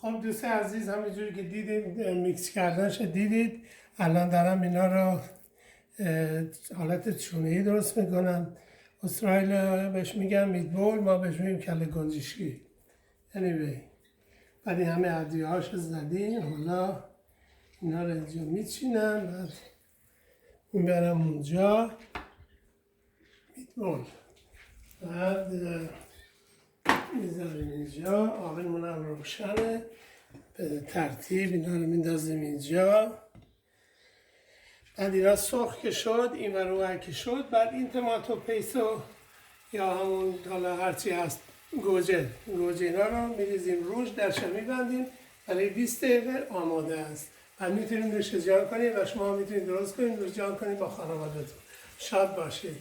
خب دوست عزیز همینجوری که دیدید میکس کردنش دیدید. الان دارم اینا رو حالت چونه‌ای درست میکنم. اسرائیل بهش میگم میتبول، ما بهش میگیم کله گنجشکی. anyway بعد این همه عدیهاش زدیم، حالا اینا رو اینجا میچینم، بعد میبرم اونجا میتبول، بعد میذاریم اینجا. آبمون هم روشنه، به ترتیب اینا رو میندازیم اینجا. بعد اینا سرخ که شد، این ور اون که شد، بعد این توماتو پیستو یا همون حالا هرچی هست گوجه اینا رو میریزیم روش، درش میبندیم برای 20 دقیقه آماده است. بعد میتونید نوش جان کنید و شما میتونید درست کنید نوش جان کنید با خانوادتون. شاد باشید.